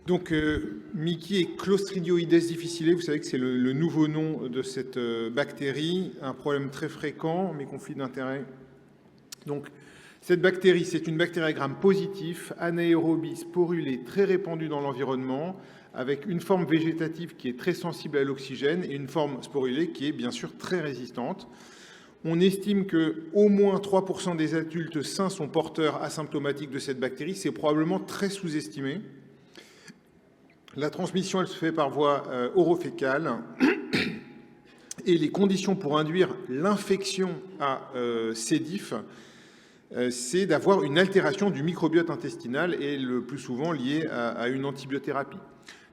Donc, Mickey et Clostridioides difficile, vous savez que c'est le nouveau nom de cette bactérie, un problème très fréquent, mes conflits d'intérêts. Donc, cette bactérie, c'est une bactérie à gram positif, anaérobie, sporulée, très répandue dans l'environnement, avec une forme végétative qui est très sensible à l'oxygène et une forme sporulée qui est bien sûr très résistante. On estime qu'au moins 3% des adultes sains sont porteurs asymptomatiques de cette bactérie. C'est probablement très sous-estimé. La transmission, elle se fait par voie orofécale. Et les conditions pour induire l'infection à C. diff, c'est d'avoir une altération du microbiote intestinal et le plus souvent lié à une antibiothérapie.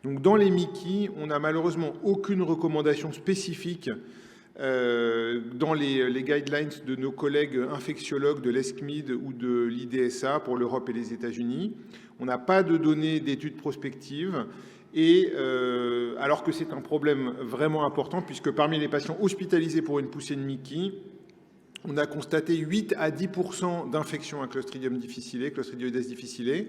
Donc dans les Mickey, on n'a malheureusement aucune recommandation spécifique dans les guidelines de nos collègues infectiologues de l'ESCMID ou de l'IDSA pour l'Europe et les États-Unis. On n'a pas de données d'études prospectives, et alors que c'est un problème vraiment important, puisque parmi les patients hospitalisés pour une poussée de Mickey, on a constaté 8 à 10% d'infections à Clostridium difficile, Clostridioides difficile,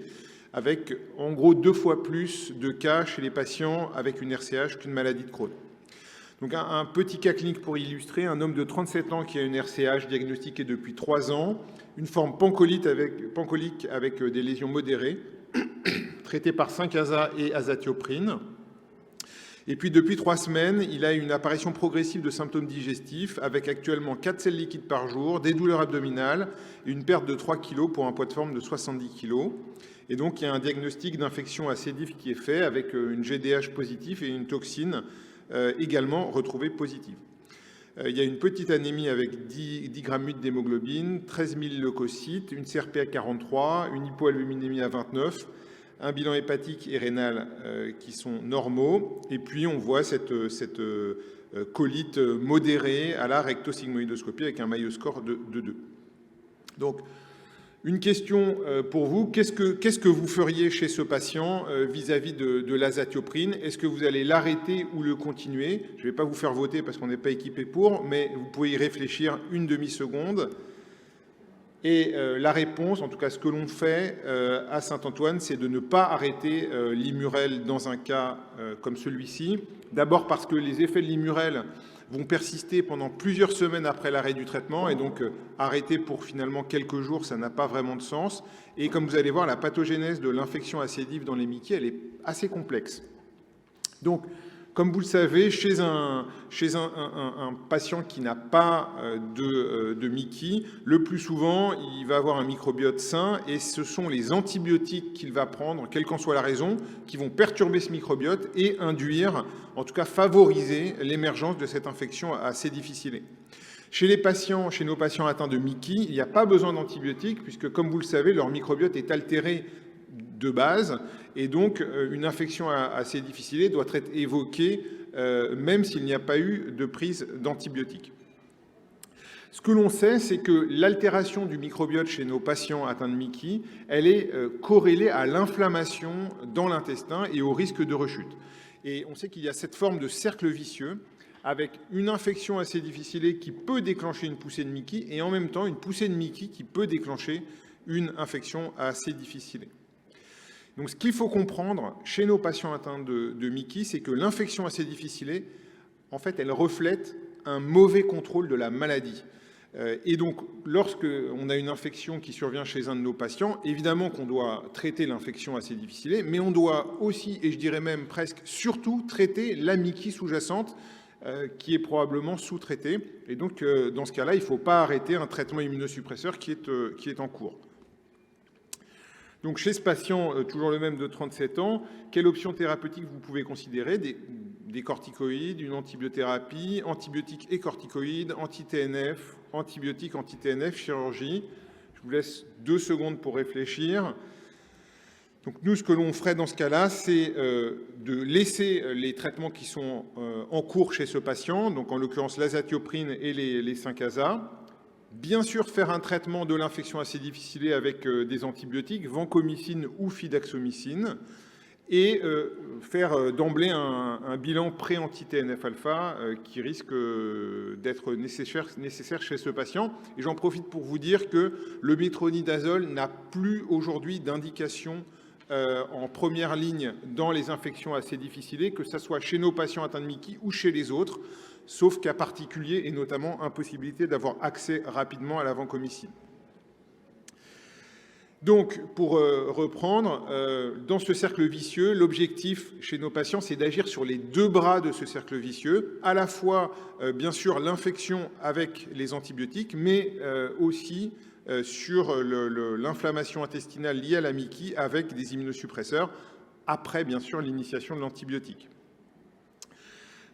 avec en gros 2 fois plus de cas chez les patients avec une RCH qu'une maladie de Crohn. Donc un petit cas clinique pour illustrer, un homme de 37 ans qui a une RCH diagnostiquée depuis 3 ans, une forme pancolique avec des lésions modérées, traitée par 5-ASA et azatioprine. Et puis depuis 3 semaines, il a une apparition progressive de symptômes digestifs avec actuellement 4 selles liquides par jour, des douleurs abdominales et une perte de 3 kg pour un poids de forme de 70 kg. Et donc il y a un diagnostic d'infection à C. diff qui est fait avec une GDH positive et une toxine également retrouvée positive. Il y a une petite anémie avec 10 grammes d'hémoglobine, 13 000 leucocytes, une CRP à 43, une hypoalbuminémie à 29, un bilan hépatique et rénal qui sont normaux. Et puis on voit cette colite modérée à la rectosigmoïdoscopie avec un Mayo score de 2. Donc, une question pour vous. Qu'est-ce que vous feriez chez ce patient vis-à-vis de l'azatioprine? Est-ce que vous allez l'arrêter ou le continuer? Je ne vais pas vous faire voter parce qu'on n'est pas équipé pour, mais vous pouvez y réfléchir une demi-seconde. Et la réponse, en tout cas ce que l'on fait à Saint-Antoine, c'est de ne pas arrêter l'Immurel dans un cas comme celui-ci. D'abord parce que les effets de l'Immurel vont persister pendant plusieurs semaines après l'arrêt du traitement, et donc arrêter pour finalement quelques jours, ça n'a pas vraiment de sens. Et comme vous allez voir, la pathogénèse de l'infection à C. diff dans les Mickey, elle est assez complexe. Donc, comme vous le savez, chez un patient qui n'a pas de Mickey, le plus souvent, il va avoir un microbiote sain, et ce sont les antibiotiques qu'il va prendre, quelle qu'en soit la raison, qui vont perturber ce microbiote et induire, en tout cas favoriser l'émergence de cette infection assez difficile. Chez nos patients atteints de Mickey, il n'y a pas besoin d'antibiotiques, puisque comme vous le savez, leur microbiote est altéré de base, et donc une infection assez difficile doit être évoquée même s'il n'y a pas eu de prise d'antibiotiques. Ce que l'on sait, c'est que l'altération du microbiote chez nos patients atteints de Mickey, elle est corrélée à l'inflammation dans l'intestin et au risque de rechute. Et on sait qu'il y a cette forme de cercle vicieux avec une infection assez difficile qui peut déclencher une poussée de Mickey, et en même temps une poussée de Mickey qui peut déclencher une infection assez difficile. Donc ce qu'il faut comprendre chez nos patients atteints de Mickey, c'est que l'infection assez difficile, en fait, elle reflète un mauvais contrôle de la maladie. Et donc, lorsqu'on a une infection qui survient chez un de nos patients, évidemment qu'on doit traiter l'infection assez difficile, mais on doit aussi, et je dirais même presque surtout, traiter la Mickey sous-jacente, qui est probablement sous-traitée. Et donc, dans ce cas-là, il ne faut pas arrêter un traitement immunosuppresseur qui est en cours. Donc chez ce patient, toujours le même de 37 ans, quelle option thérapeutique vous pouvez considérer? Des corticoïdes, une antibiothérapie, antibiotiques et corticoïdes, anti-TNF, antibiotiques, anti-TNF, chirurgie. Je vous laisse 2 secondes pour réfléchir. Donc nous, ce que l'on ferait dans ce cas-là, c'est de laisser les traitements qui sont en cours chez ce patient, donc en l'occurrence l'azatioprine et les 5-ASA. Bien sûr, faire un traitement de l'infection assez difficile avec des antibiotiques, vancomycine ou fidaxomycine, et faire d'emblée un bilan pré-anti-TNF-alpha qui risque d'être nécessaire chez ce patient. Et j'en profite pour vous dire que le métronidazole n'a plus aujourd'hui d'indication en première ligne dans les infections assez difficilées, que ce soit chez nos patients atteints de Mickey ou chez les autres, sauf cas particuliers et notamment impossibilité d'avoir accès rapidement à la vancomycine. Donc, pour reprendre, dans ce cercle vicieux, l'objectif chez nos patients, c'est d'agir sur les deux bras de ce cercle vicieux, à la fois, bien sûr, l'infection avec les antibiotiques, mais aussi sur l'inflammation intestinale liée à la Mickey avec des immunosuppresseurs, après, bien sûr, l'initiation de l'antibiotique.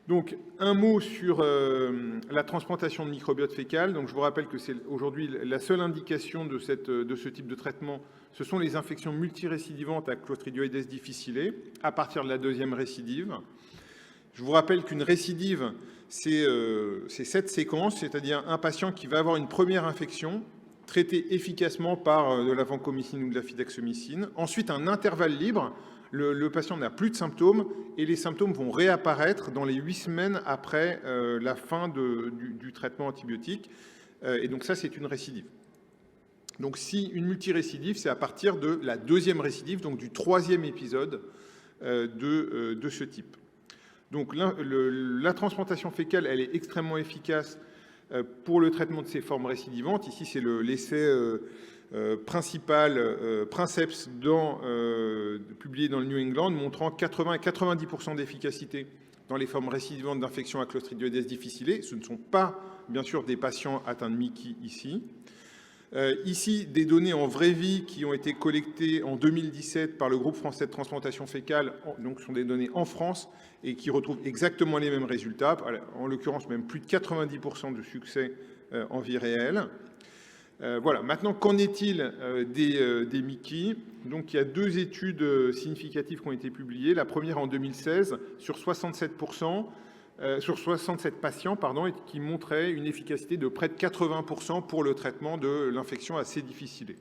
Donc, un mot sur la transplantation de microbiote fécal. Donc, je vous rappelle que c'est aujourd'hui la seule indication de ce type de traitement. Ce sont les infections multirécidivantes à Clostridioides difficile à partir de la deuxième récidive. Je vous rappelle qu'une récidive, c'est cette séquence, c'est-à-dire un patient qui va avoir une première infection traitée efficacement par de la vancomycine ou de la fidaxomicine. Ensuite, un intervalle libre. Le patient n'a plus de symptômes et les symptômes vont réapparaître dans les 8 semaines après la fin du traitement antibiotique. Et donc ça, c'est une récidive. Donc si une multirécidive, c'est à partir de la deuxième récidive, donc du 3e épisode de ce type. Donc la transplantation fécale, elle est extrêmement efficace pour le traitement de ces formes récidivantes. Ici, c'est l'essai principal Princeps publié dans le New England, montrant 80 à 90% d'efficacité dans les formes récidivantes d'infection à Clostridioides difficile. Ce ne sont pas, bien sûr, des patients atteints de Mickey ici. Ici, des données en vraie vie qui ont été collectées en 2017 par le groupe français de transplantation fécale, donc ce sont des données en France et qui retrouvent exactement les mêmes résultats, en l'occurrence même plus de 90% de succès en vie réelle. Voilà. Maintenant, qu'en est-il des Mickey? Donc, il y a 2 études significatives qui ont été publiées. La première en 2016 sur 67 patients, et qui montrait une efficacité de près de 80% pour le traitement de l'infection assez difficile.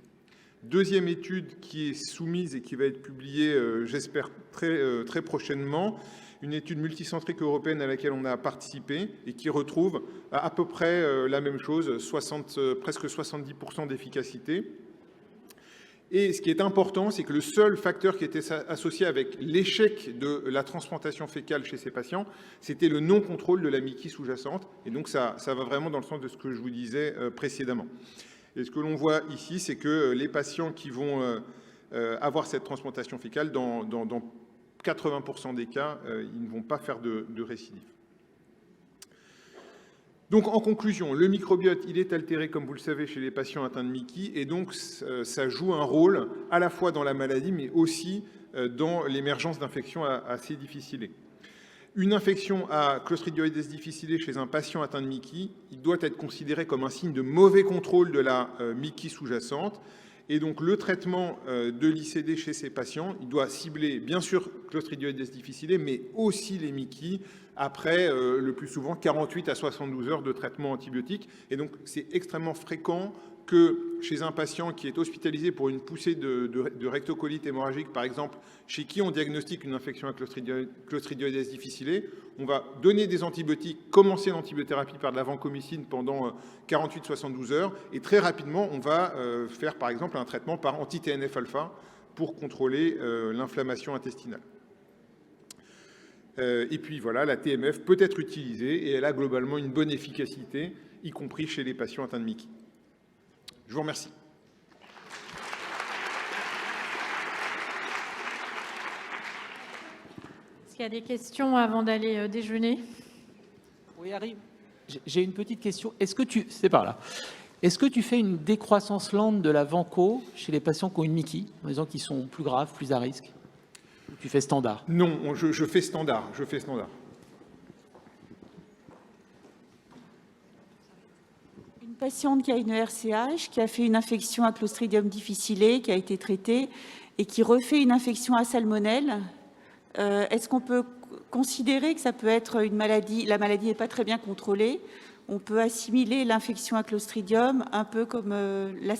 Deuxième étude qui est soumise et qui va être publiée, j'espère, très prochainement, une étude multicentrique européenne à laquelle on a participé et qui retrouve à peu près la même chose, presque 70% d'efficacité. Et ce qui est important, c'est que le seul facteur qui était associé avec l'échec de la transplantation fécale chez ces patients, c'était le non-contrôle de la Mickey sous-jacente. Et donc ça va vraiment dans le sens de ce que je vous disais précédemment. Et ce que l'on voit ici, c'est que les patients qui vont avoir cette transplantation fécale, dans 80% des cas, ils ne vont pas faire de récidive. Donc, en conclusion, le microbiote, il est altéré, comme vous le savez, chez les patients atteints de Mickey, et donc ça joue un rôle à la fois dans la maladie, mais aussi dans l'émergence d'infections assez difficiles. Une infection à Clostridioides difficile chez un patient atteint de Mickey, il doit être considéré comme un signe de mauvais contrôle de la Mickey sous-jacente. Et donc, le traitement de l'ICD chez ces patients, il doit cibler, bien sûr, Clostridioides difficile, mais aussi les Mickey, après, le plus souvent, 48 à 72 heures de traitement antibiotique. Et donc, c'est extrêmement fréquent que chez un patient qui est hospitalisé pour une poussée de rectocolite hémorragique, par exemple, chez qui on diagnostique une infection à Clostridioides difficile, on va donner des antibiotiques, commencer l'antibiothérapie par de la vancomycine pendant 48-72 heures, et très rapidement, on va faire, par exemple, un traitement par anti-TNF-alpha pour contrôler l'inflammation intestinale. Et puis voilà, la TMF peut être utilisée et elle a globalement une bonne efficacité, y compris chez les patients atteints de Mickey. Je vous remercie. Est-ce qu'il y a des questions avant d'aller déjeuner? Oui, Harry, j'ai une petite question. C'est par là. Est-ce que tu fais une décroissance lente de la vanco chez les patients qui ont une Mickey, en disant qu'ils sont plus graves, plus à risque? Ou tu fais standard? Non, je fais standard. Une patiente qui a une RCH, qui a fait une infection à Clostridium difficile, qui a été traitée, et qui refait une infection à salmonelle, est-ce qu'on peut considérer que ça peut être une maladie, la maladie n'est pas très bien contrôlée, on peut assimiler l'infection à Clostridium un peu comme la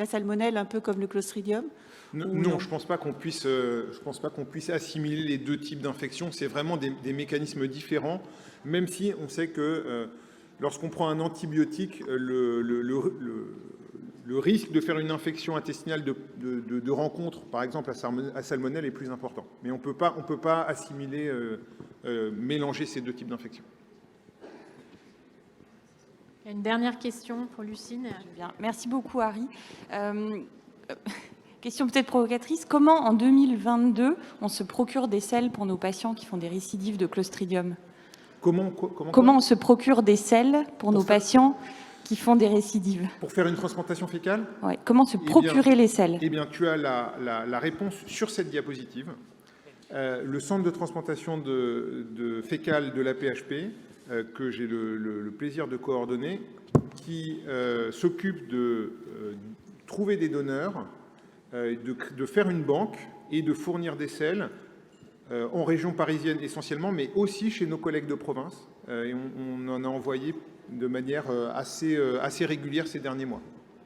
salmonelle, un peu comme le Clostridium? Non, je ne pense pas qu'on puisse assimiler les deux types d'infections. C'est vraiment des mécanismes différents, même si on sait que lorsqu'on prend un antibiotique, le le risque de faire une infection intestinale de rencontre, par exemple à salmonelle, est plus important. Mais on peut pas assimiler, mélanger ces deux types d'infections. Il y a une dernière question pour Lucine. Bien. Merci beaucoup, Harry. Question peut-être provocatrice. Comment, en 2022, on se procure des selles pour nos patients qui font des récidives de Clostridium? Comment on se procure des selles pour nos patients qui font des récidives? Pour faire une transplantation fécale? Ouais. Comment se procurer les selles? Eh bien, tu as la réponse sur cette diapositive. Le centre de transplantation de fécale de la PHP, que j'ai le plaisir de coordonner, qui s'occupe de trouver des donneurs, de faire une banque et de fournir des selles en région parisienne essentiellement, mais aussi chez nos collègues de province. Et on en a envoyé de manière assez régulière ces derniers mois.